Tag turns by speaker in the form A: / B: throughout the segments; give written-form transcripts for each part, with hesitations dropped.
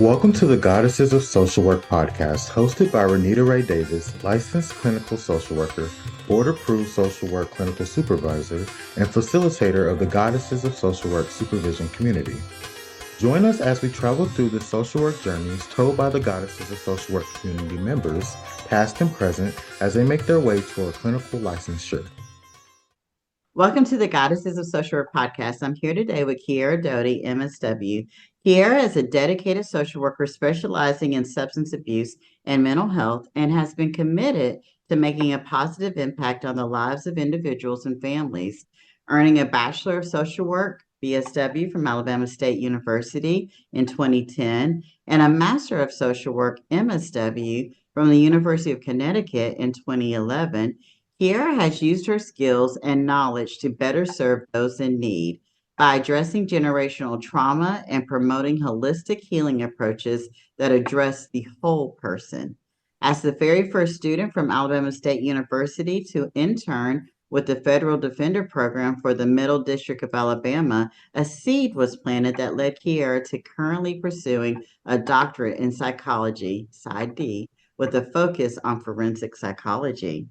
A: Welcome to the Goddesses of Social Work podcast, hosted by Renita Ray Davis, licensed clinical social worker, board-approved social work clinical supervisor, and facilitator of the Goddesses of Social Work supervision community. Join us as we travel through the social work journeys told by the Goddesses of Social Work community members, past and present, as they make their way toward clinical licensure.
B: Welcome to the Goddesses of Social Work podcast. I'm here today with Kiera Doaty, MSW. Kiera is a dedicated social worker specializing in substance abuse and mental health and has been committed to making a positive impact on the lives of individuals and families, earning a Bachelor of Social Work, BSW, from Alabama State University in 2010 and a Master of Social Work, MSW, from the University of Connecticut in 2011. Kiera has used her skills and knowledge to better serve those in need by addressing generational trauma and promoting holistic healing approaches that address the whole person. As the very first student from Alabama State University to intern with the Federal Defender Program for the Middle District of Alabama, a seed was planted that led Kiera to currently pursuing a doctorate in psychology, PsyD, with a focus on forensic psychology.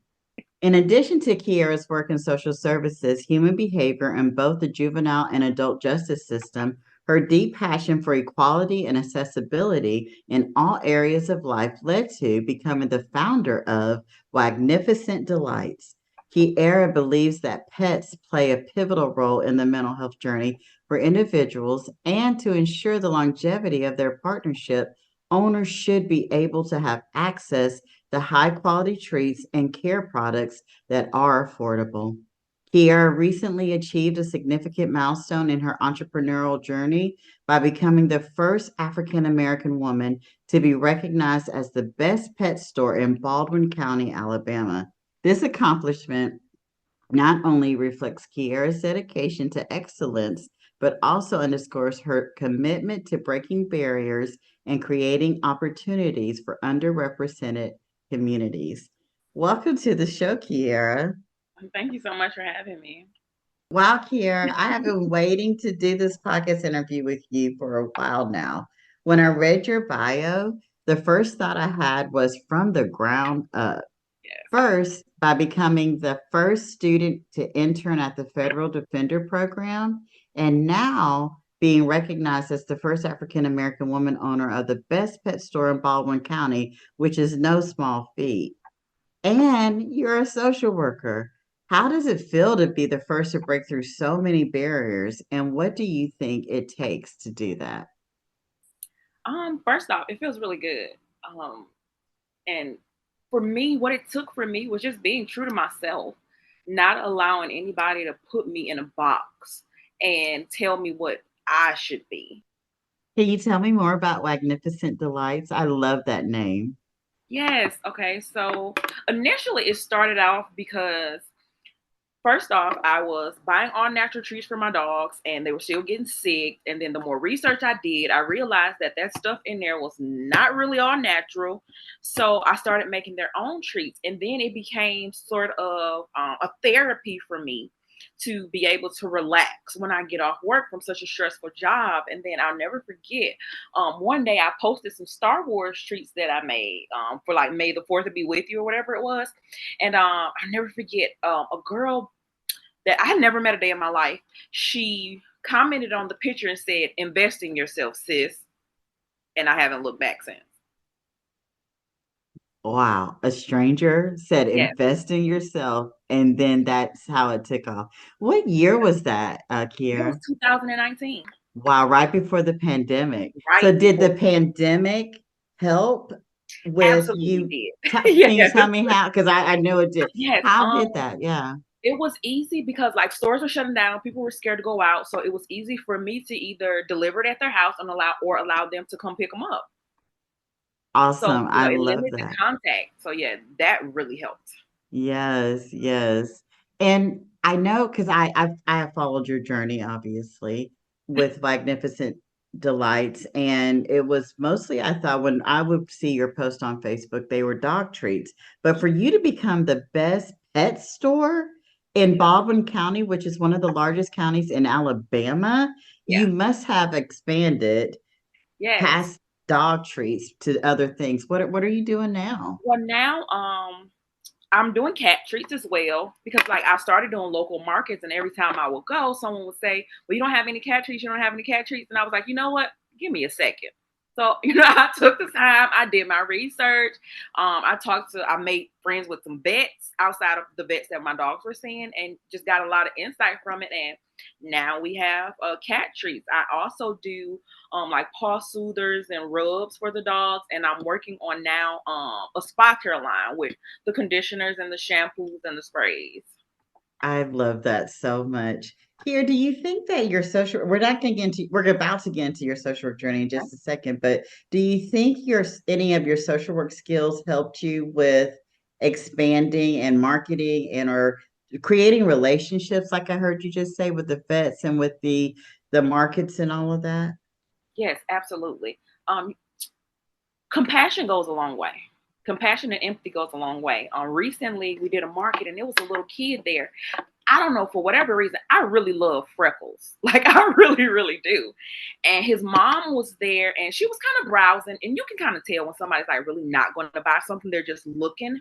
B: In addition to Kiera's work in social services, human behavior, and both the juvenile and adult justice system, her deep passion for equality and accessibility in all areas of life led to becoming the founder of Wagnificent Delights. Kiera believes that pets play a pivotal role in the mental health journey for individuals, and to ensure the longevity of their partnership, owners should be able to have access to high quality treats and care products that are affordable. Kiera recently achieved a significant milestone in her entrepreneurial journey by becoming the first African American woman to be recognized as the best pet store in Baldwin County, Alabama. This accomplishment not only reflects Kiera's dedication to excellence, but also underscores her commitment to breaking barriers and creating opportunities for underrepresented communities. Welcome to the show, Kiera.
C: Thank you so much for having me.
B: Wow, Kiera, I have been waiting to do this podcast interview with you for a while now. When I read your bio, the first thought I had was from the ground up.
C: Yes.
B: First, by becoming the first student to intern at the Federal Defender Program, and now being recognized as the first African American woman owner of the best pet store in Baldwin County, which is no small feat. And you're a social worker. How does it feel to be the first to break through so many barriers? And what do you think it takes to do that?
C: First off, it feels really good. And for me, what it took for me was just being true to myself, not allowing anybody to put me in a box and tell me what I should be.
B: Can you tell me more about Wagnificent Delights? I love that name.
C: Yes. Okay. So initially, it started off because first off, I was buying all natural treats for my dogs and they were still getting sick. And then the more research I did, I realized that that stuff in there was not really all natural. So I started making their own treats. And then it became sort of a therapy for me to be able to relax when I get off work from such a stressful job. And then I'll never forget, one day I posted some Star Wars treats that I made for like May the 4th to be with you or whatever it was. And I never forget a girl that I had never met a day in my life. She commented on the picture and said, "Invest in yourself, sis." And I haven't looked back since.
B: Wow. A stranger said
C: Yes.
B: invest in yourself, and then that's how it took off. What year was that,
C: It was
B: Kiera?
C: 2019.
B: Wow, right before the pandemic. So
C: Right
B: did the
C: before.
B: pandemic help with
C: Absolutely
B: you?
C: did.
B: Can you
C: Yes.
B: tell me how? Because I know it did.
C: Yes.
B: How did that? Yeah.
C: It was easy because like stores were shutting down, people were scared to go out. So it was easy for me to either deliver it at their house and allow them to come pick them up. So,
B: Awesome. I
C: it
B: love
C: limited the
B: that.
C: contact. So yeah, that really helped.
B: Yes, yes. And I know because I have followed your journey, obviously, with Magnificent Delights. And it was mostly, I thought, when I would see your post on Facebook, they were dog treats. But for you to become the best pet store in Baldwin County, which is one of the largest counties in Alabama,
C: Yeah.
B: you must have expanded
C: Yes.
B: past. dog treats to other things. What are you doing now?
C: Well, now, I'm doing cat treats as well because like I started doing local markets and every time I would go, someone would say, well, you don't have any cat treats, you don't have any cat treats. And I was like, you know what? Give me a second. So, I took the time, I did my research. I made friends with some vets outside of the vets that my dogs were seeing and just got a lot of insight from it. And now we have cat treats. I also do like paw soothers and rubs for the dogs. And I'm working on now a spa care line with the conditioners and the shampoos and the sprays.
B: I love that so much. Here, do you think that your social, we're not going to get into, we're about to get into your social work journey in just a second, but do you think any of your social work skills helped you with expanding and marketing and or creating relationships, like I heard you just say with the vets and with the markets and all of that?
C: Yes, absolutely. Um, Compassion goes a long way. Compassion and empathy goes a long way. Recently, we did a market and there was a little kid there. I don't know, for whatever reason, I really love freckles. Like, I really, really do. And his mom was there and she was kind of browsing. And you can kind of tell when somebody's like really not going to buy something, they're just looking.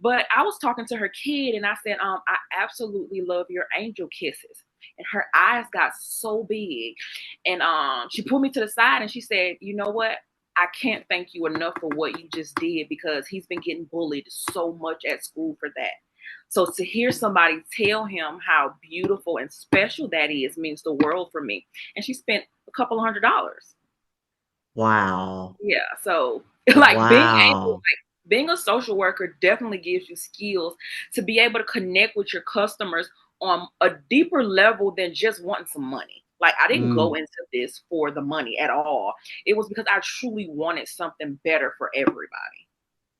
C: But I was talking to her kid and I said, I absolutely love your angel kisses. And her eyes got so big. And she pulled me to the side and she said, you know what? I can't thank you enough for what you just did because he's been getting bullied so much at school for that. So to hear somebody tell him how beautiful and special that is means the world for me. And she spent a couple $100.
B: Wow.
C: Yeah. So like
B: Wow.
C: being a social worker definitely gives you skills to be able to connect with your customers on a deeper level than just wanting some money. Like I didn't go
B: Mm,
C: into this for the money at all. It was because I truly wanted something better for everybody.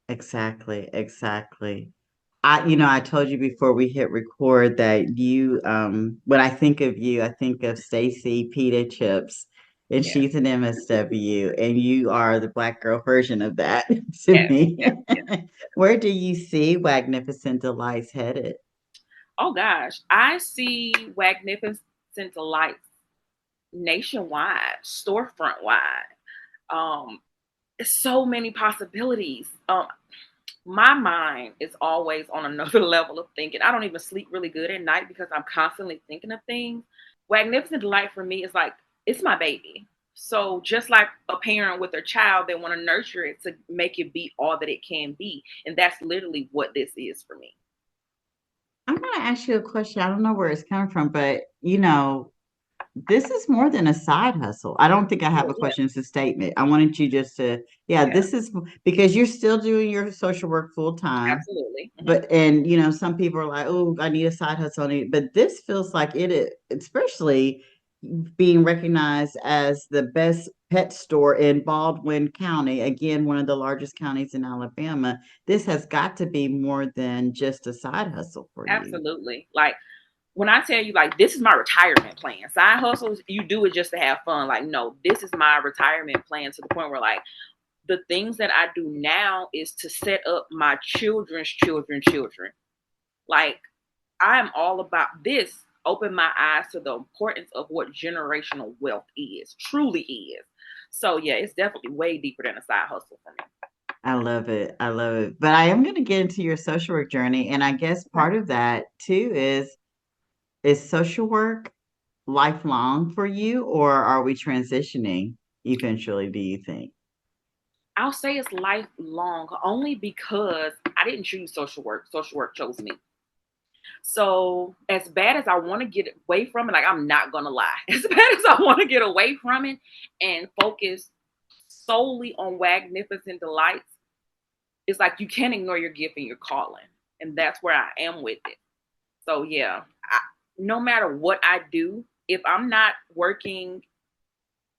B: exactly, exactly. I told you before we hit record that when I think of you, I think of Stacy Pita Chips, and
C: Yes,
B: she's an MSW, and you are the black girl version of that to
C: yes,
B: me.
C: yes, yes.
B: Where do you see Wagnificent Delights headed?
C: Oh gosh, I see Wagnificent Delights nationwide, storefront wide. Um, so many possibilities. My mind is always on another level of thinking. I don't even sleep really good at night because I'm constantly thinking of things. Magnificent Delight for me is like, it's my baby. So just like a parent with their child, they want to nurture it to make it be all that it can be. And that's literally what this is for me.
B: I'm going to ask you a question. I don't know where it's coming from, but this is more than a side hustle. I don't think I have
C: Oh,
B: a
C: yeah,
B: question. It's a statement. I wanted you just to, yeah,
C: yeah,
B: this is because you're still doing your social work full time.
C: absolutely. Mhm.
B: But some people are like, oh, I need a side hustle. But this feels like especially being recognized as the best pet store in Baldwin County, again, one of the largest counties in Alabama. This has got to be more than just a side hustle for you.
C: Absolutely. Like when I tell you, like, this is my retirement plan. Side hustles, you do it just to have fun. Like, no, this is my retirement plan to the point where, like, the things that I do now is to set up my children's children. Like, I am all about this. Open my eyes to the importance of what generational wealth is, truly is. So, yeah, it's definitely way deeper than a side hustle for me.
B: I love it. I love it. But I am going to get into your social work journey. And I guess part of that too is social work lifelong for you, or are we transitioning eventually, do you think?
C: I'll say it's lifelong only because I didn't choose social work. Social work chose me. So as bad as I want to get away from it, like I'm not gonna lie, as bad as I want to get away from it and focus solely on Magnificent Delights, it's like you can't ignore your gift and your calling, and that's where I am with it. So yeah, no matter what I do, if I'm not working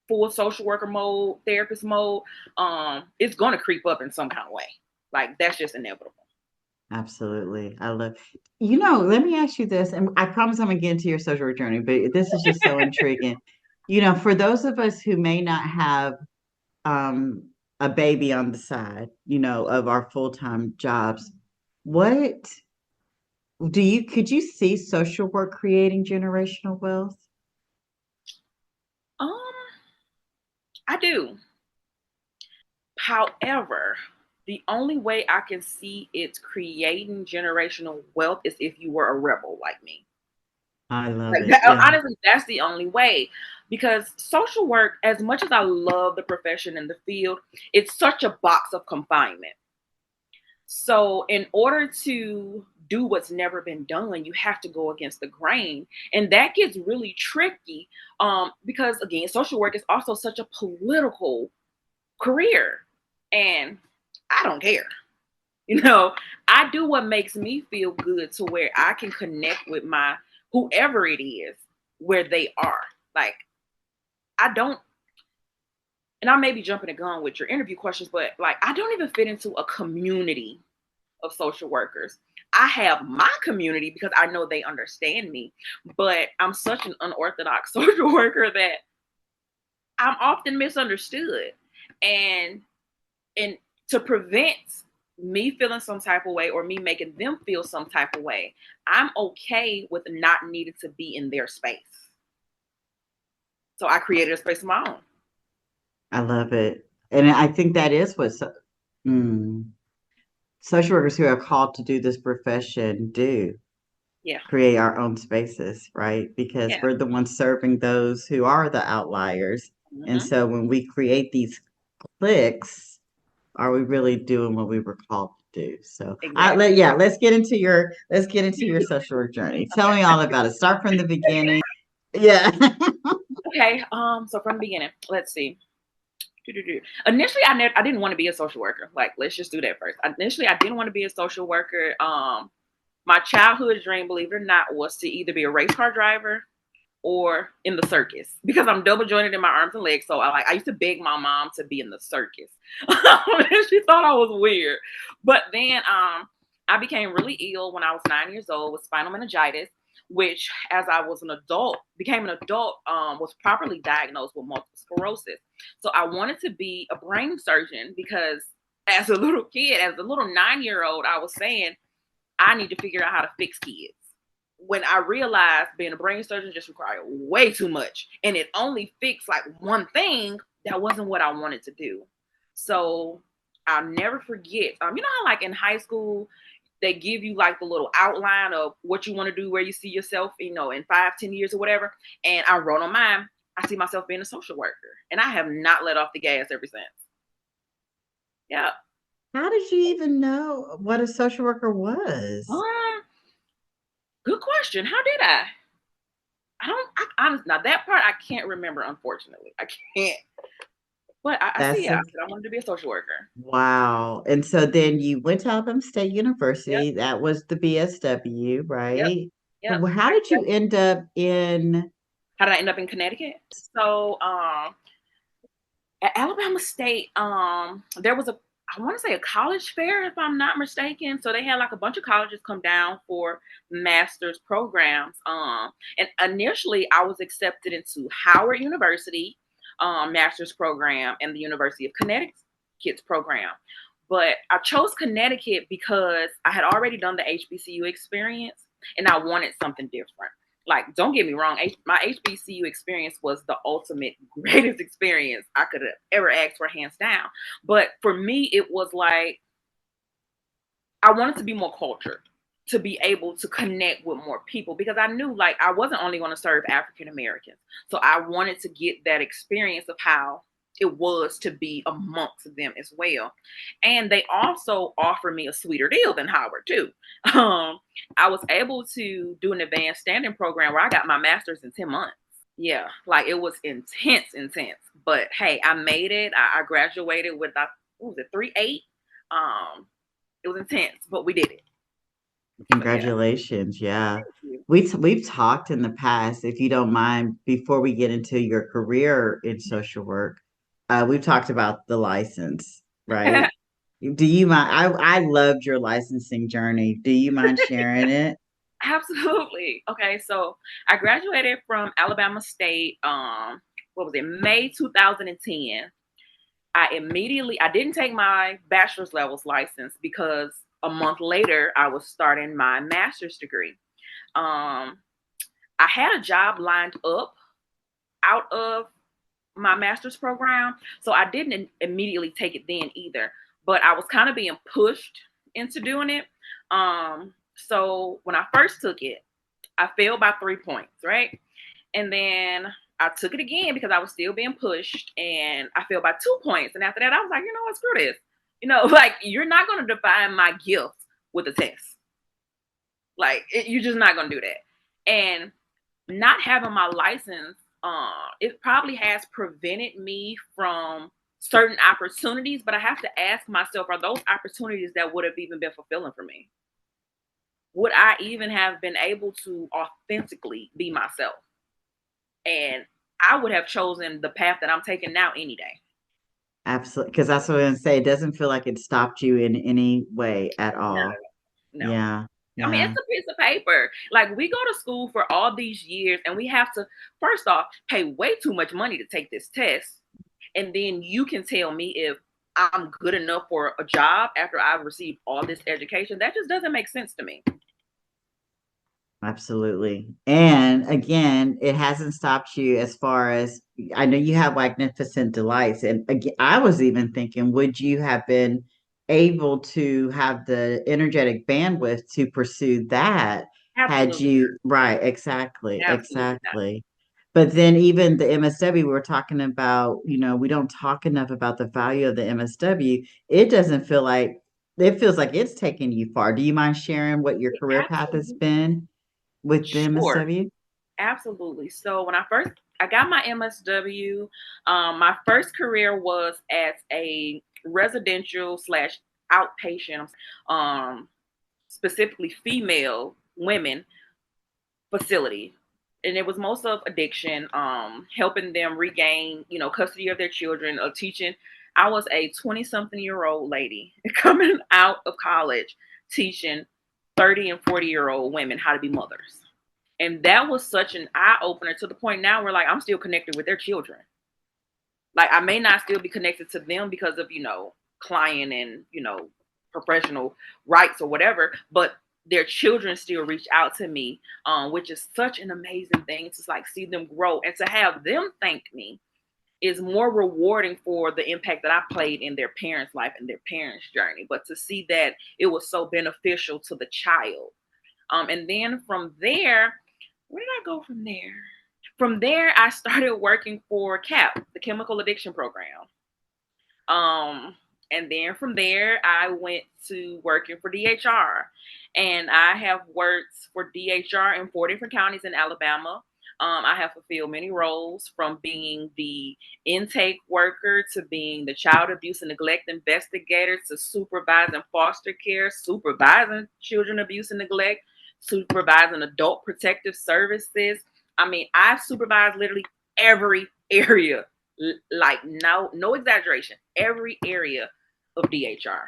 C: full social worker mode, therapist mode, it's gonna creep up in some kind of way. Like that's just inevitable.
B: Absolutely. I love, let me ask you this, and I promise I'm going to get into your social work journey, but this is just so intriguing. For those of us who may not have um, a baby on the side, of our full-time jobs, what could you see social work creating generational wealth?
C: Um, I do. However, the only way I can see it's creating generational wealth is if you were a rebel like me.
B: I love
C: Like
B: it.
C: that,
B: Yeah.
C: honestly, that's the only way. Because social work, as much as I love the profession and the field, it's such a box of confinement. So, in order to do what's never been done, you have to go against the grain, and that gets really tricky. Because again, social work is also such a political career, and I don't care. You know, I do what makes me feel good to where I can connect with my whoever it is where they are. Like, I don't, and I may be jumping the gun with your interview questions, but like, I don't even fit into a community of social workers. I have my community because I know they understand me, but I'm such an unorthodox social worker that I'm often misunderstood. And and to prevent me feeling some type of way or me making them feel some type of way, I'm okay with not needing to be in their space. So I created a space of my own.
B: I love it. And I think that is what social workers who are called to do this profession do.
C: Yeah.
B: Create our own spaces, right? Because
C: Yeah.
B: we're the ones serving those who are the outliers. And
C: Mm-hmm.
B: so when we create these cliques, are we really doing what we were called to do? So
C: Exactly.
B: let's get into your social work journey. Tell
C: Okay.
B: me all about it. Start from the beginning. Yeah.
C: Okay. So from the beginning, let's see. Initially, I didn't want to be a social worker. Like, let's just do that first. Initially, I didn't want to be a social worker. My childhood dream, believe it or not, was to either be a race car driver or in the circus because I'm double jointed in my arms and legs. So I used to beg my mom to be in the circus. She thought I was weird. But then I became really ill when I was 9 years old with spinal meningitis, which as I was became an adult, was properly diagnosed with multiple sclerosis. So I wanted to be a brain surgeon because as a little kid, as a little 9-year-old, I was saying, I need to figure out how to fix kids. When I realized being a brain surgeon just required way too much and it only fixed like one thing, that wasn't what I wanted to do. So I'll never forget. You know how like in high school, they give you like the little outline of what you want to do, where you see yourself, in 5-10 years or whatever. And I wrote on mine, I see myself being a social worker. And I have not let off the gas ever since. Yeah.
B: How did you even know what a social worker was?
C: Good question. How did I? Now that part I can't remember, unfortunately. I can't. But I see
B: That's
C: it.
B: a,
C: I said I wanted to be a social worker.
B: wow. And so then you went to Alabama State
C: Yep,
B: University. That was the BSW,
C: yep,
B: right?
C: yep.
B: Well, how did you end up in?
C: How did I end up in Connecticut? So at Alabama State, there was I want to say a college fair, if I'm not mistaken. So they had like a bunch of colleges come down for master's programs. And initially I was accepted into Howard University, master's program, and the University of Connecticut's program. But I chose Connecticut because I had already done the HBCU experience and I wanted something different. Like, don't get me wrong, my HBCU experience was the ultimate greatest experience I could have ever asked for, hands down. But for me, it was like I wanted to be more cultured, to be able to connect with more people because I knew like I wasn't only going to serve African Americans. So I wanted to get that experience of how it was to be amongst them as well. And they also offered me a sweeter deal than Howard too. I was able to do an advanced standing program where I got my master's in 10 months. Yeah, like it was intense. But hey, I made it. I graduated with what was it, 3.8? It was intense, but we did it. But yeah,
B: Congratulations. Yeah.
C: thank you.
B: We've talked in the past, if you don't mind, before we get into your career in social work, we've talked about the license, right? Do you mind? I loved your licensing journey. Do you mind sharing it?
C: Absolutely. Okay, so I graduated from Alabama State. What was it? May 2010. I didn't take my bachelor's levels license because a month later I was starting my master's degree. Um, I had a job lined up out of my master's program. So I didn't immediately take it then either, but I was kind of being pushed into doing it. So when I first took it, I failed by 3 points, right? And then I took it again because I was still being pushed, and I failed by 2 points. And after that, I was like, you know what, screw this. Like, you're not going to define my gift with a test. Like, you're just not going to do that. And not having my license, it probably has prevented me from certain opportunities, but I have to ask myself, are those opportunities that would have even been fulfilling for me? Would I even have been able to authentically be myself? And I would have chosen the path that I'm taking now any day.
B: Absolutely. Because that's what I'm going to say. It doesn't feel like it stopped you in any way at all.
C: No.
B: Yeah.
C: I mean,
B: Yeah.
C: it's a piece of paper. Like, we go to school for all these years, and we have to, first off, pay way too much money to take this test. And then you can tell me if I'm good enough for a job after I've received all this education. That just doesn't make sense to me.
B: Absolutely. And again, it hasn't stopped you as far as I know you have Magnificent Delights. And again, I was even thinking, would you have been able to have the energetic bandwidth to pursue that had
C: Absolutely.
B: you, right, exactly,
C: Absolutely not.
B: exactly. But then even the MSW, we were talking about, we don't talk enough about the value of the MSW. It doesn't feel like it feels like it's taken you far. Do you mind sharing what your career path has
C: Absolutely.
B: been with the
C: Sure.
B: MSW?
C: Absolutely. So when I got my MSW, my first career was as a residential slash outpatient, um, specifically female women facility. And it was most of addiction, helping them regain, custody of their children, of teaching. I was a 20-something-year-old lady coming out of college teaching 30 and 40-year-old women how to be mothers. And that was such an eye opener to the point now where, like, I'm still connected with their children. Like, I may not still be connected to them because of, client and, professional rights or whatever, but their children still reach out to me, which is such an amazing thing to, like, see them grow, and to have them thank me is more rewarding for the impact that I played in their parents' life and their parents' journey. But to see that it was so beneficial to the child. And then from there, where did I go from there? From there, I started working for CAP, the Chemical Addiction Program. And then from there, I went to working for DHR. And I have worked for DHR in 4 different counties in Alabama. I have fulfilled many roles, from being the intake worker to being the child abuse and neglect investigator to supervising foster care, supervising children abuse and neglect, supervising adult protective services. I mean, I've supervised literally every area, like, no exaggeration, every area of DHR.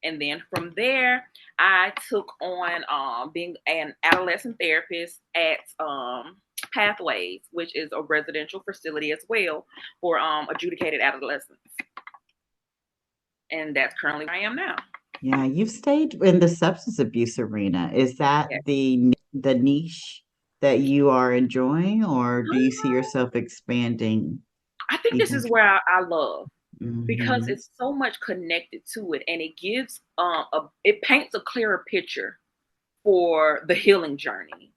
C: And then from there, I took on being an adolescent therapist at Pathways, which is a residential facility as well for adjudicated adolescents. And that's currently where I am now.
B: Yeah, you've stayed in the substance abuse arena. Is that
C: Yeah.
B: the niche that you are enjoying, or do you see yourself expanding
C: I think this
B: even?
C: is where I love, because
B: Mhm.
C: it's so much connected to it, and it gives it paints a clearer picture for the healing journey.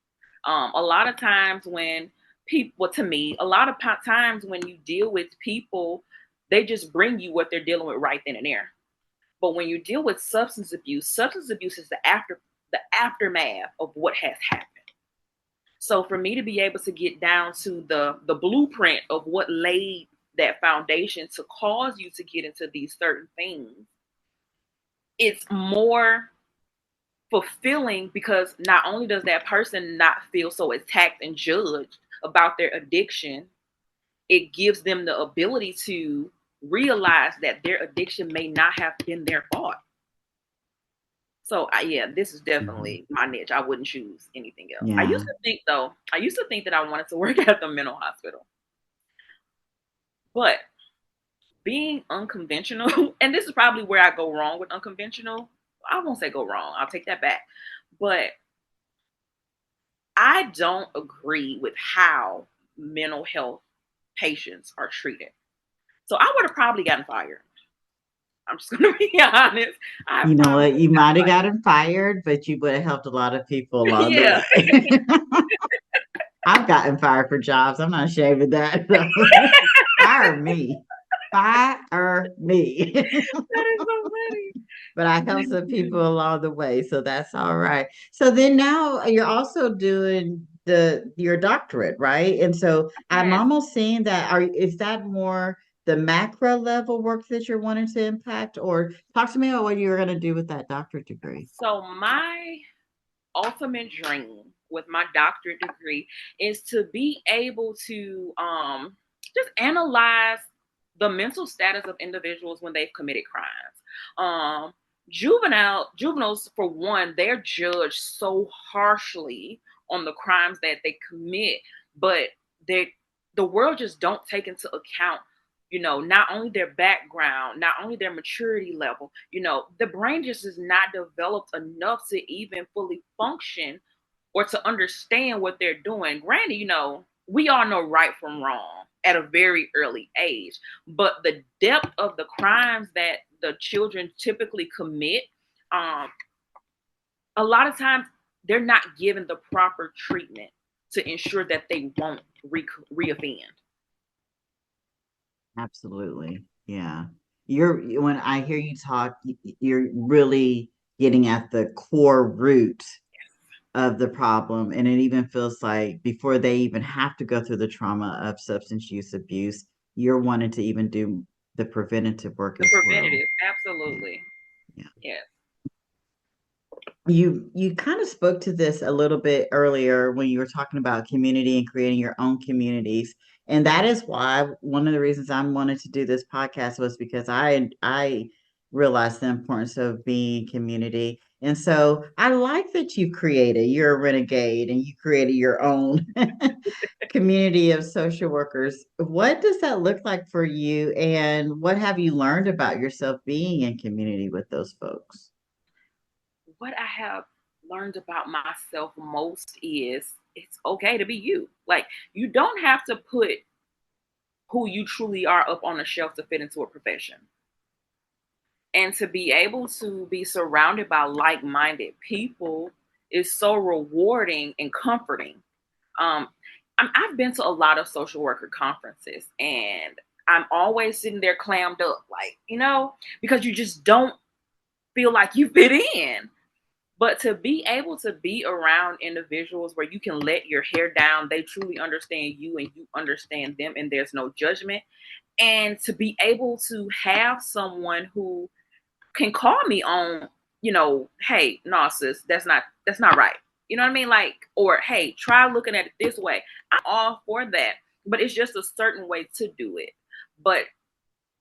C: A lot of times when people, well, to me, a lot of times when you deal with people, they just bring you what they're dealing with right then and there. But when you deal with substance abuse is the aftermath of what has happened. So for me to be able to get down to the blueprint of what laid that foundation to cause you to get into these certain things, it's more fulfilling, because not only does that person not feel so attacked and judged about their addiction, it gives them the ability to realize that their addiction may not have been their fault. So yeah, this is definitely my niche. I wouldn't choose anything else. I
B: Yeah.
C: used to think that I wanted to work at the mental hospital, but being unconventional, and this is probably where I go wrong with unconventional. I won't say go wrong. I'll take that back. But I don't agree with how mental health patients are treated. So I would have probably gotten fired. I'm just going to be honest.
B: You know what? You might have gotten fired, but you would have helped a lot of people along the way. I've gotten fired for jobs. I'm not ashamed of that. Fire me. Fire me.
C: That is so funny.
B: But I helped some people along the way, so that's all right. So then now you're also doing your doctorate, right? And so I'm almost seeing that. Is that more the macro level work that you're wanting to impact, or talk to me about what you're going to do with that doctorate degree?
C: So my ultimate dream with my doctorate degree is to be able to just analyze the mental status of individuals when they've committed crimes. Juveniles, for one, they're judged so harshly on the crimes that they commit, but the world just don't take into account, not only their background, not only their maturity level. The brain just is not developed enough to even fully function or to understand what they're doing. Granted, we all know right from wrong at a very early age, but the depth of the crimes that the children typically commit, a lot of times they're not given the proper treatment to ensure that they won't reoffend.
B: Absolutely. Yeah. When I hear you talk, you're really getting at the core root of the problem. And it even feels like before they even have to go through the trauma of substance use abuse, you're wanting to even do the preventative work as well.
C: Absolutely.
B: Yeah.
C: Yes.
B: You kind of spoke to this a little bit earlier when you were talking about community and creating your own communities. And that is why one of the reasons I wanted to do this podcast was because I realized the importance of being community. And so I like that you're a renegade and you created your own community of social workers. What does that look like for you? And what have you learned about yourself being in community with those folks?
C: What I have learned about myself most is it's okay to be you. Like, you don't have to put who you truly are up on a shelf to fit into a profession. And to be able to be surrounded by like-minded people is so rewarding and comforting. I've been to a lot of social worker conferences, and I'm always sitting there clammed up, like, because you just don't feel like you fit in. But to be able to be around individuals where you can let your hair down, they truly understand you and you understand them, and there's no judgment. And to be able to have someone who can call me on, hey, no, sis, that's not right. You know what I mean? Like, or hey, try looking at it this way. I'm all for that. But it's just a certain way to do it. But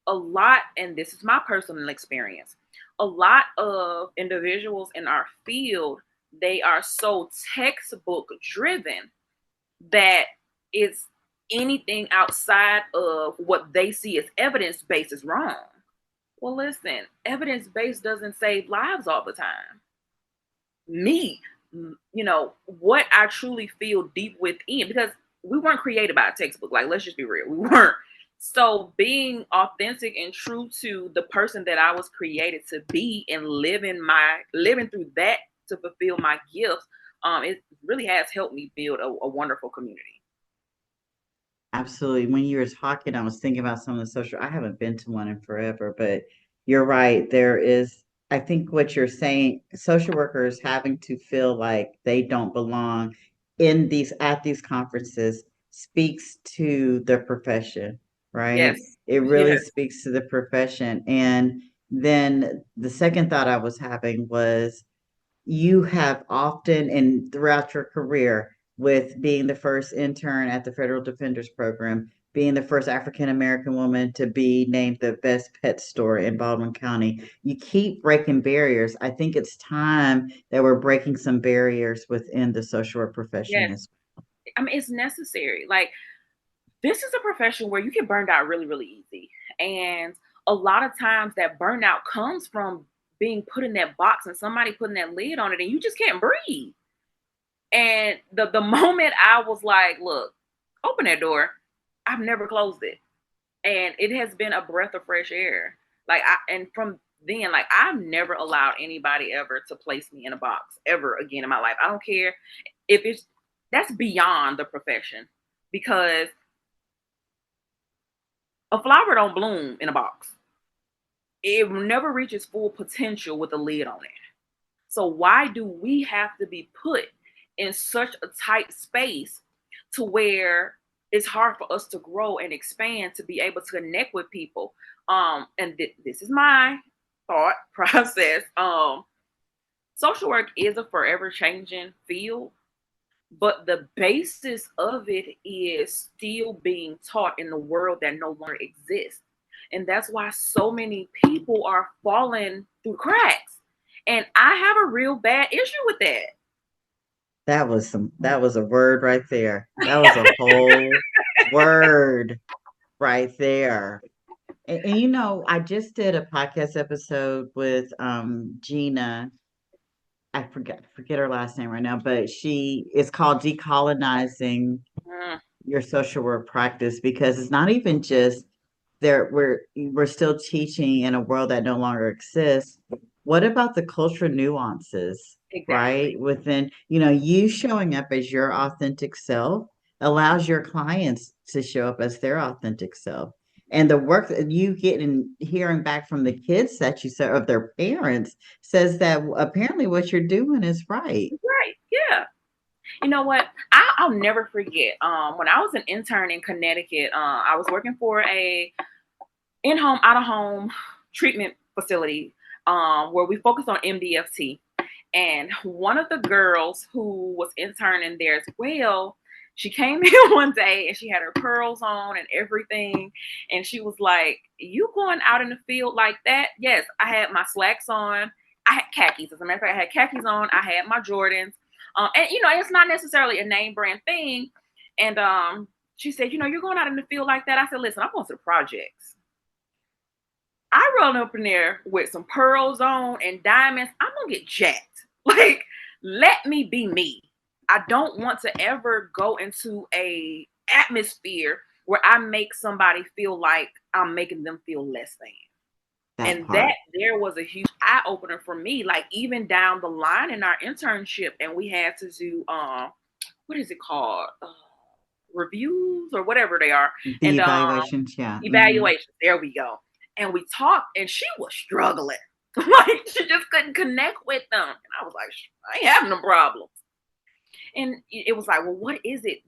C: a lot, and this is my personal experience, a lot of individuals in our field, they are so textbook driven that it's anything outside of what they see as evidence-based is wrong. Well, listen, evidence-based doesn't save lives all the time. What I truly feel deep within, because we weren't created by a textbook. Like, let's just be real. We weren't. So being authentic and true to the person that I was created to be and living through that to fulfill my gifts, it really has helped me build a wonderful community.
B: Absolutely. When you were talking, I was thinking about some of the I haven't been to one in forever, but you're right. I think what you're saying, social workers having to feel like they don't belong at these conferences speaks to the profession, right?
C: Yes.
B: It really speaks to the profession. And then the second thought I was having was you have often and throughout your career, with being the first intern at the Federal Defenders Program, being the first African American woman to be named the best pet store in Baldwin County, you keep breaking barriers. I think it's time that we're breaking some barriers within the social work profession.
C: Yes. I mean, it's necessary. Like, this is a profession where you get burned out really, really easy. And a lot of times that burnout comes from being put in that box and somebody putting that lid on it, and you just can't breathe. And the moment I was like, look, open that door. I've never closed it. And it has been a breath of fresh air. And from then, like, I've never allowed anybody ever to place me in a box ever again in my life. I don't care if that's beyond the profession, because a flower don't bloom in a box. It never reaches full potential with a lid on it. So why do we have to be put in such a tight space to where it's hard for us to grow and expand, to be able to connect with people? And this is my thought process. Social work is a forever changing field, but the basis of it is still being taught in the world that no longer exists. And that's why so many people are falling through cracks. And I have a real bad issue with that.
B: That was a word right there. That was a whole word right there. And you know, I just did a podcast episode with Gina. I forget her last name right now, but she is called Decolonizing
C: Mm,
B: Your Social Work Practice, because it's not even just there, we're still teaching in a world that no longer exists. What about the cultural nuances,
C: exactly.
B: right? Within, you showing up as your authentic self allows your clients to show up as their authentic self. And the work that you get in hearing back from the kids that you said of their parents says that apparently what you're doing is right.
C: Right. Yeah. You know what? I'll never forget. When I was an intern in Connecticut, I was working for a in-home, out-of-home treatment facility, where we focused on MDFT. And one of the girls who was interning there as well, she came in one day and she had her pearls on and everything. And she was like, "You going out in the field like that?" Yes, I had my slacks on. I had khakis. As a matter of fact, I had khakis on. I had my Jordans. And it's not necessarily a name brand thing. And she said, "You're going out in the field like that." I said, "Listen, I'm going to the projects. I run up in there with some pearls on and diamonds. I'm gonna get jacked. Like, let me be me. I don't want to ever go into a atmosphere where I make somebody feel like I'm making them feel less than."
B: That
C: And that
B: part.
C: there was a huge eye opener for me. Like, even down the line in our internship, and we had to do what is it called? Reviews or whatever they are.
B: The
C: And
B: evaluations, yeah.
C: evaluations. There we go. And we talked, and she was struggling. Like, she just couldn't connect with them. And I was like, I ain't having no problems. And it was like, well, why is it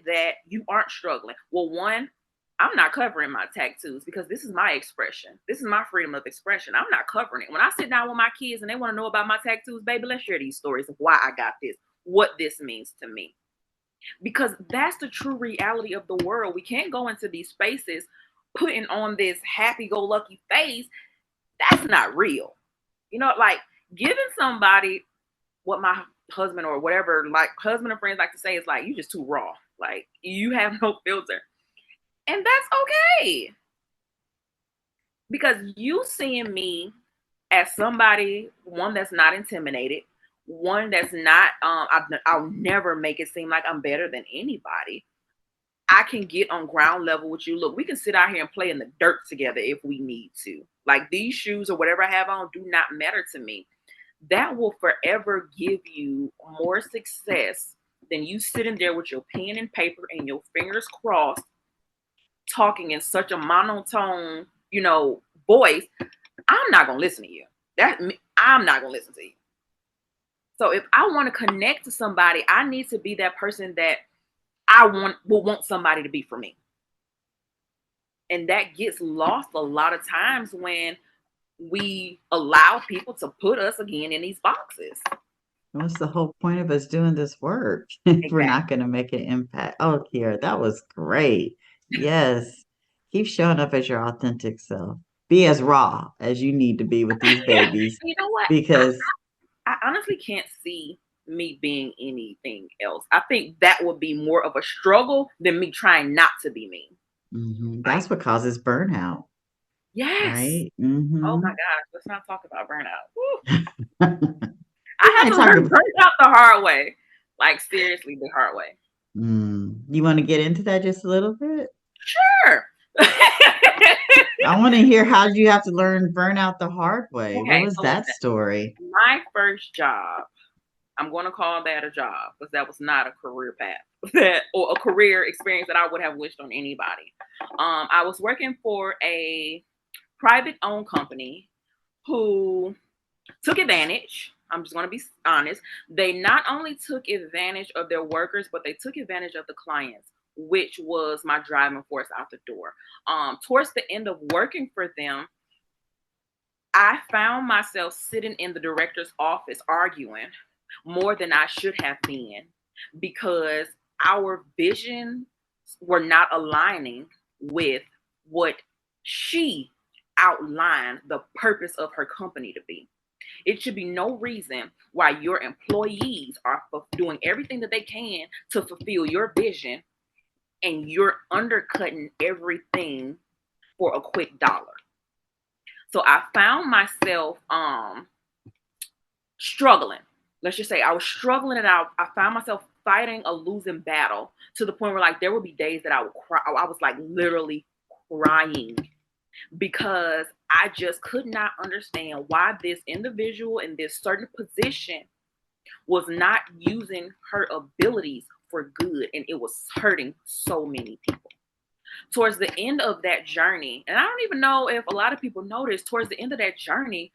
C: that you aren't struggling? Well, one, I'm not covering my tattoos because this is my expression. This is my freedom of expression. I'm not covering it. When I sit down with my kids and they want to know about my tattoos, baby, let's share these stories of why I got this, what this means to me. Because that's the true reality of the world. We can't go into these spaces putting on this happy-go-lucky face. That's not real. Like, giving somebody what my husband or whatever, like, husband and friends like to say is like, you just too raw. Like, you have no filter. And that's okay. Because you seeing me as somebody, one that's not intimidated, one that's not, I'll never make it seem like I'm better than anybody. I can get on ground level with you. Look, we can sit out here and play in the dirt together if we need to. Like, these shoes or whatever I have on do not matter to me. That will forever give you more success than you sitting there with your pen and paper and your fingers crossed, talking in such a monotone, voice. I'm not going to listen to you. I'm not going to listen to you. So if I want to connect to somebody, I need to be that person that I will want somebody to be for me. And that gets lost a lot of times when we allow people to put us again in these boxes.
B: What's the whole point of us doing this work if we're
C: Exactly.
B: not going to make an impact? Oh, Kiera, that was great. Yes. Keep showing up as your authentic self. Be as raw as you need to be with these babies
C: You know what?
B: because
C: I honestly can't see me being anything else. I think that would be more of a struggle than me trying not to be me.
B: that's what causes burnout,
C: Yes.
B: right?
C: Oh my gosh, let's not talk about burnout.
B: I
C: I had
B: ain't
C: to learn
B: talking.
C: burnout the hard way. Like, seriously, the hard way.
B: You want to get into that just a little bit?
C: Sure.
B: I want to hear how did you have to learn burnout the hard way? What
C: Okay,
B: was
C: so
B: that
C: listen,
B: story?
C: my first job, I'm going to call that a job because that was not a career path that or a career experience that I would have wished on anybody. I was working for a private owned company who took advantage. I'm just going to be honest. They not only took advantage of their workers, but they took advantage of the clients, which was my driving force out the door. Towards the end of working for them, I found myself sitting in the director's office arguing more than I should have been because our visions were not aligning with what she outlined the purpose of her company to be. It should be no reason why your employees are doing everything that they can to fulfill your vision and you're undercutting everything for a quick dollar. So I found myself struggling. Let's just say I was struggling it out. I found myself fighting a losing battle to the point where like there would be days that I would cry. I was like literally crying because I just could not understand why this individual in this certain position was not using her abilities for good, and it was hurting so many people. Towards the end of that journey, and I don't even know if a lot of people noticed, towards the end of that journey,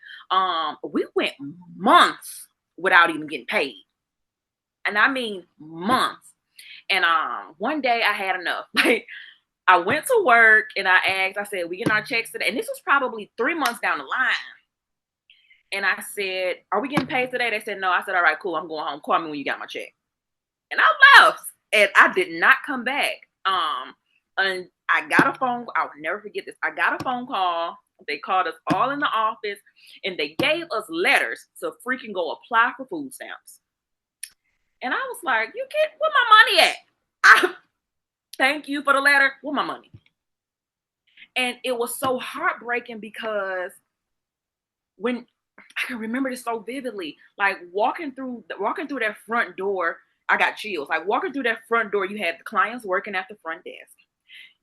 C: we went months without even getting paid. And I mean months. And one day I had enough. Like I went to work and I said, we getting our checks today. And this was probably 3 months down the line. And I said, are we getting paid today? They said, no. I said, all right, cool. I'm going home. Call me when you got my check. And I left. And I did not come back. And I got a phone. I'll never forget this. I got a phone call. They called us all in the office and they gave us letters to freaking go apply for food stamps. And I was like, you get where my money at? Thank you for the letter. Where my money? And it was so heartbreaking because when I can remember this so vividly, like walking through that front door, I got chills. Like walking through that front door, you had the clients working at the front desk.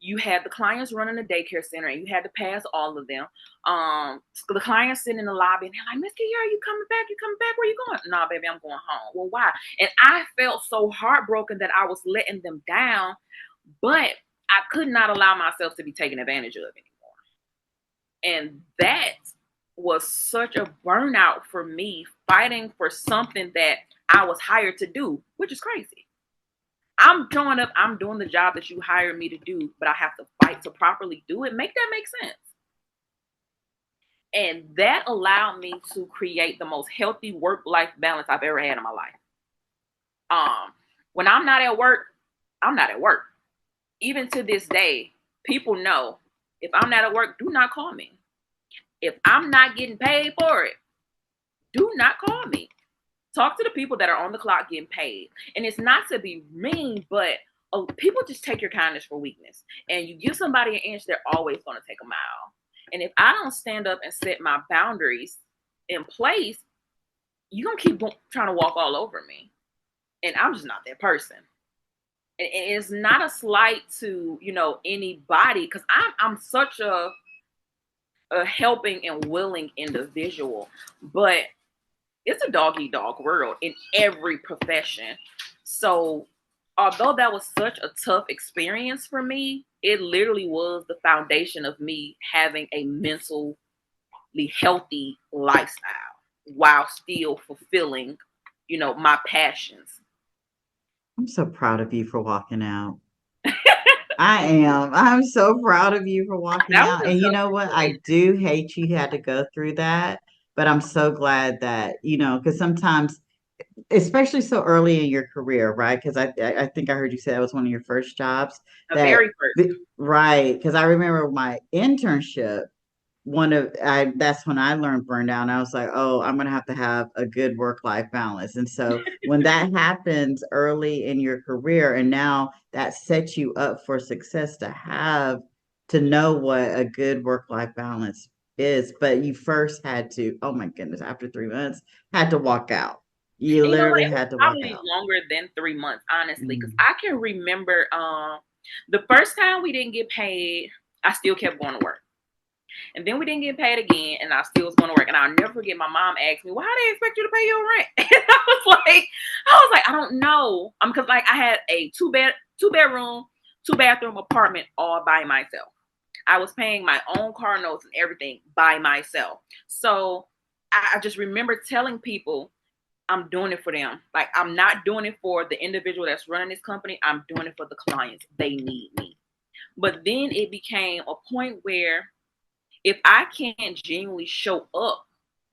C: You had the clients running the daycare center and you had to pass all of them. The clients sitting in the lobby and they're like, Miss Kiara, you coming back? You coming back? Where you going? Nah, baby, I'm going home. Well, why? And I felt so heartbroken that I was letting them down, but I could not allow myself to be taken advantage of anymore. And that was such a burnout for me, fighting for something that I was hired to do, which is crazy. I'm showing up, I'm doing the job that you hired me to do, but I have to fight to properly do it. Make that make sense. And that allowed me to create the most healthy work-life balance I've ever had in my life. When I'm not at work, I'm not at work. Even to this day, people know if I'm not at work, do not call me. If I'm not getting paid for it, do not call me. Talk to the people that are on the clock getting paid. And it's not to be mean, but people just take your kindness for weakness. And you give somebody an inch, they're always going to take a mile. And if I don't stand up and set my boundaries in place, you're going to keep trying to walk all over me. And I'm just not that person. And it's not a slight to, anybody, because I'm such a helping and willing individual. But it's a dog-eat-dog world in every profession. So although that was such a tough experience for me, it literally was the foundation of me having a mentally healthy lifestyle while still fulfilling, my passions.
B: I'm so proud of you for walking out. I am. I'm so proud of you for walking out. And you know what? I do hate you had to go through that, but I'm so glad that, because sometimes, especially so early in your career, right? Because I think I heard you say that was one of your first jobs.
C: Very first.
B: Right. Because I remember my internship, that's when I learned burnout. And I was like, oh, I'm gonna have to have a good work-life balance. And so when that happens early in your career, and now that sets you up for success to know what a good work-life balance is. But you first had to, oh my goodness, after 3 months, had to walk out. You
C: And you know what?
B: literally
C: It was
B: had to walk
C: probably
B: out.
C: longer than 3 months, honestly, because
B: Mm.
C: I can remember the first time we didn't get paid, I still kept going to work. And then we didn't get paid again, and I still was going to work. And I'll never forget my mom asked me, "Well, how they expect you to pay your rent?" And I was like, I don't know. Because like I had a two bedroom, two bathroom apartment all by myself. I was paying my own car notes and everything by myself. So I just remember telling people, I'm doing it for them. Like, I'm not doing it for the individual that's running this company. I'm doing it for the clients. They need me. But then it became a point where if I can't genuinely show up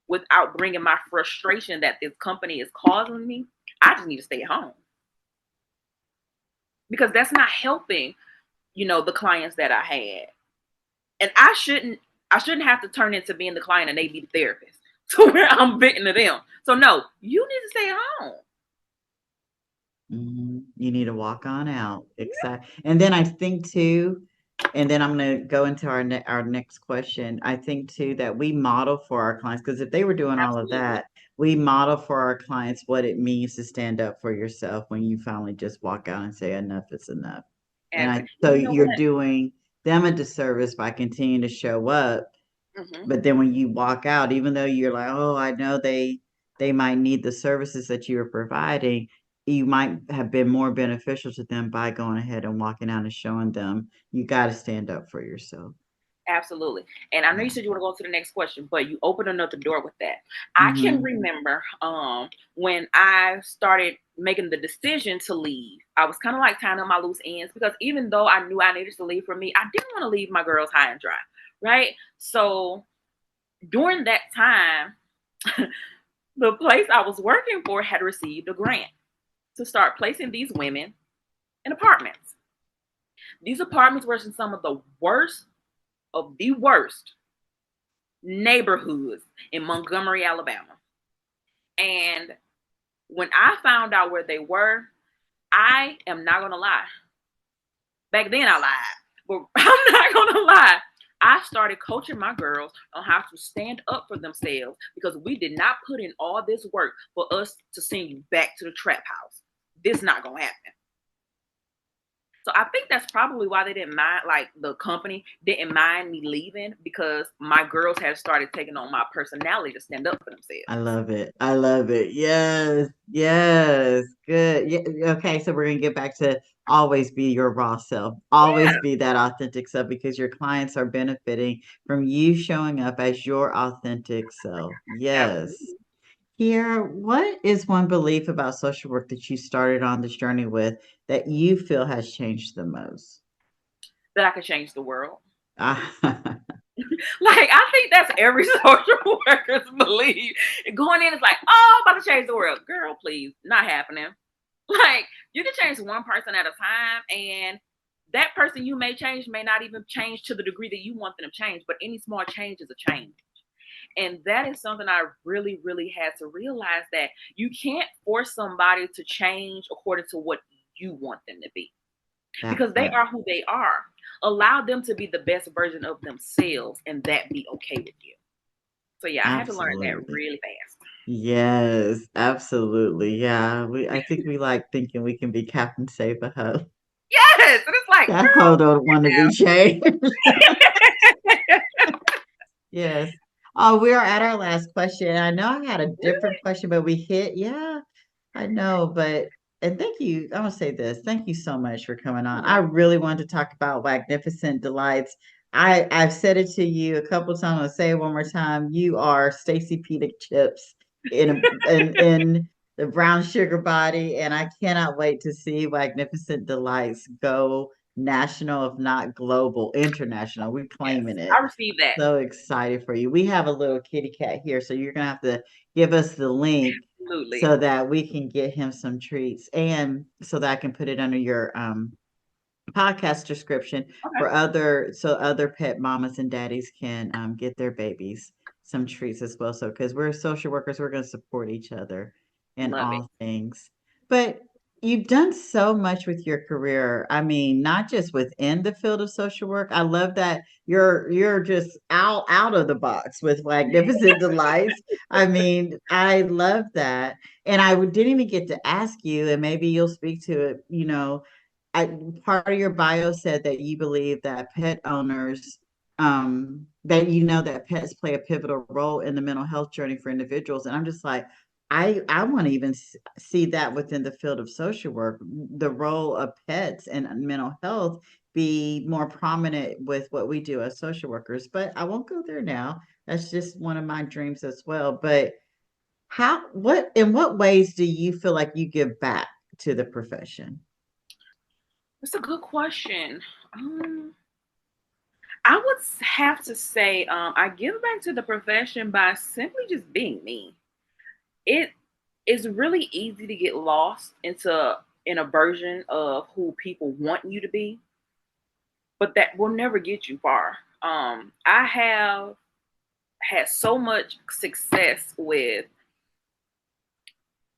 C: without bringing my frustration that this company is causing me, I just need to stay at home, because that's not helping, the clients that I had. And I shouldn't have to turn into being the client and they be the therapist. So where I'm venting to them. So no, you need to stay at home.
B: You need to walk on out. Exactly. And then I think too, and then I'm going to go into our next question. I think too that we model for our clients, because if they were doing all of
C: Absolutely.
B: that, we model for our clients what it means to stand up for yourself when you finally just walk out and say enough is enough. And so
C: You know
B: you're
C: what?
B: doing them a disservice by continuing to show up.
C: Hmm.
B: But then when you walk out, even though you're like, oh, I know they might need the services that you are providing, you might have been more beneficial to them by going ahead and walking out and showing them you got to stand up for yourself.
C: Absolutely. And I know
B: Yeah.
C: you said you want to go to the next question, but you opened another door with that. I can
B: Mm-hmm.
C: remember when I started making the decision to leave, I was kind of like tying up my loose ends, because even though I knew I needed to leave for me, I didn't want to leave my girls high and dry. Right. So during that time, the place I was working for had received a grant to start placing these women in apartments. These apartments were in some of the worst of the worst neighborhoods in Montgomery, Alabama. And when I found out where they were, I am not going to lie. Back then I lied, but I'm not going to lie. I started coaching my girls on how to stand up for themselves, because we did not put in all this work for us to send you back to the trap house. This is not going to happen. So I think that's probably why they didn't mind, like the company didn't mind me leaving, because my girls had started taking on my personality to stand up for
B: I
C: themselves.
B: love it. I love it. Yes. Yes. Good. Yeah. Okay. So we're going to get back to always be your raw self, always
C: Yeah,
B: be that authentic self, because your clients are benefiting from you showing up as your authentic self. Yes.
C: absolutely.
B: Here, what is one belief about social work that you started on this journey with that you feel has changed the most?
C: That I could change the world.
B: Ah,
C: Like, I think that's every social worker's belief. Going in is like, oh, I'm about to change the world. Girl, please, not happening. Like, you can change one person at a time, and that person you may change may not even change to the degree that you want them to change, but any small change is a change. And that is something I really, really had to realize, that you can't force somebody to change according to what you want them to be,
B: that
C: because they
B: part.
C: are who they are. Allow them to be the best version of themselves, and that be okay with you. So yeah, I had to learn that
B: Absolutely.
C: really fast.
B: Yes, absolutely. Yeah, I think we like thinking we can be Captain Save a Hoe.
C: Yes, and it's like,
B: That hoe
C: girl,
B: don't want to be changed. Yes. Oh, we are at our last question. I know I had a different question, but we hit, yeah, I know, but and thank you. I want to say this. Thank you so much for coming on. I really wanted to talk about Magnificent Delights. I've said it to you a couple times. I'll say it one more time. You are Stacy Pita chips in the brown sugar body, and I cannot wait to see Magnificent Delights go national, if not global, international. We're
C: yes,
B: claiming it.
C: I received that.
B: So excited for you. We have a little kitty cat here, so you're gonna have to give us the link
C: Absolutely.
B: so that we can get him some treats, and so that I can put it under your podcast description
C: Okay.
B: for other pet mamas and daddies can get their babies some treats as well. So because we're social workers, we're going to support each other in
C: Love it.
B: all things. But you've done so much with your career. I mean, not just within the field of social work. I love that you're just out of the box with Magnificent Delights. I mean, I love that. And didn't even get to ask you, and maybe you'll speak to it, I part of your bio said that you believe that pet owners that that pets play a pivotal role in the mental health journey for individuals. And I'm just like, I want to even see that within the field of social work, the role of pets and mental health be more prominent with what we do as social workers. But I won't go there now. That's just one of my dreams as well. But in what ways do you feel like you give back to the profession?
C: That's a good question. I would have to say I give back to the profession by simply just being me. It is really easy to get lost in a version of who people want you to be, but that will never get you far. I have had so much success with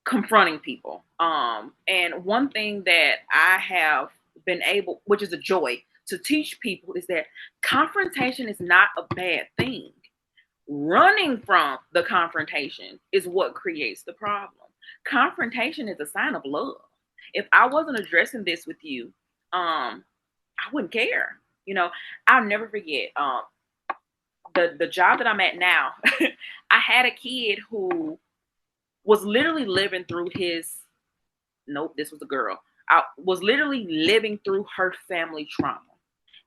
C: confronting people. And one thing that I have been able, which is a joy, to teach people is that confrontation is not a bad thing. Running from the confrontation is what creates the problem. Confrontation is a sign of love. If I wasn't addressing this with you, I wouldn't care. I'll never forget the job that I'm at now. I had a kid who was literally living through this was a girl. I was literally living through her family trauma.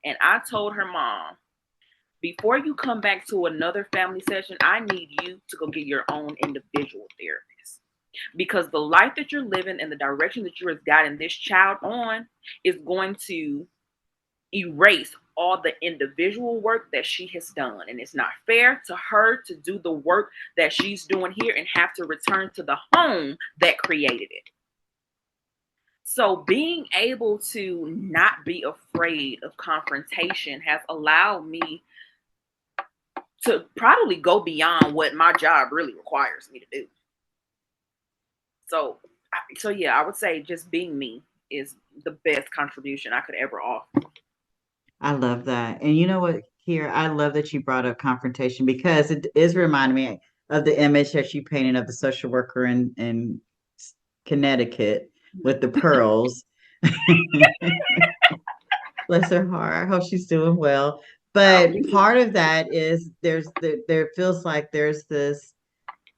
C: And I told her mom, before you come back to another family session, I need you to go get your own individual therapist. Because the life that you're living and the direction that you have guiding this child on is going to erase all the individual work that she has done. And it's not fair to her to do the work that she's doing here and have to return to the home that created it. So being able to not be afraid of confrontation has allowed me to probably go beyond what my job really requires me to do. So yeah, I would say just being me is the best contribution I could ever offer.
B: I love that. And you know what, here, I love that you brought up confrontation because it is reminding me of the image that you painted of the social worker in Connecticut with the pearls. Bless her heart. I hope she's doing well. But part of that is there feels like there's this,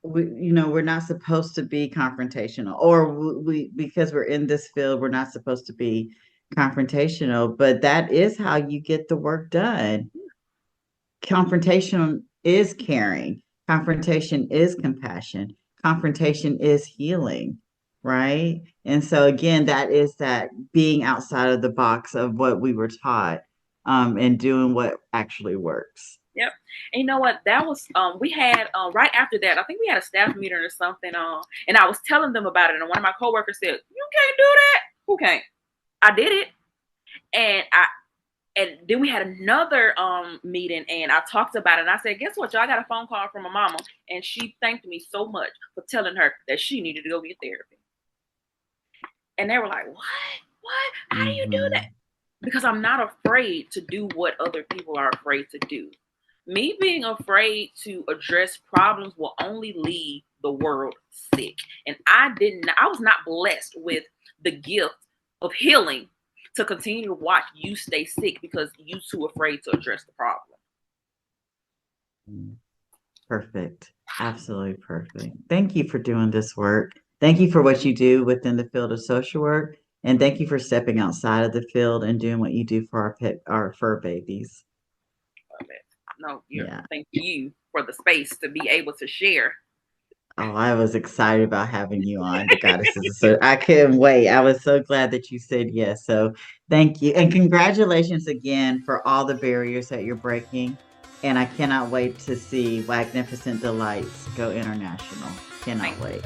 B: we're not supposed to be confrontational, or because we're in this field, we're not supposed to be confrontational, but that is how you get the work done. Confrontation is caring. Confrontation is compassion. Confrontation is healing, right? And so again, that is that being outside of the box of what we were taught, and doing what actually works.
C: Yep. And you know what? That was we had right after that, I think we had a staff meeting or something, and I was telling them about it, and one of my coworkers said, "You can't do that." Who can't? I did it. And then we had another meeting, and I talked about it, and I said, guess what, y'all? I got a phone call from my mama, and she thanked me so much for telling her that she needed to go get therapy. And they were like, what? How do you do that? Because I'm not afraid to do what other people are afraid to do. Me being afraid to address problems will only leave the world sick. And I was not blessed with the gift of healing to continue to watch you stay sick because you're too afraid to address the problem.
B: Perfect. Absolutely perfect. Thank you for doing this work. Thank you for what you do within the field of social work. And thank you for stepping outside of the field and doing what you do for our fur babies.
C: Love it. No, thank you for the space to be able to share.
B: Oh, I was excited about having you on the Goddesses. So I couldn't wait. I was so glad that you said yes. So thank you. And congratulations again for all the barriers that you're breaking. And I cannot wait to see Wagnificent Delights go international. Cannot wait.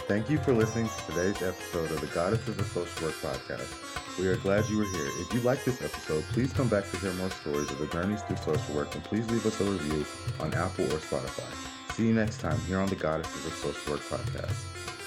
A: Thank you for listening to today's episode of the Goddesses of Social Work podcast. We are glad you were here. If you like this episode, please come back to hear more stories of the journeys through social work, and please leave us a review on Apple or Spotify. See you next time here on the Goddesses of Social Work podcast.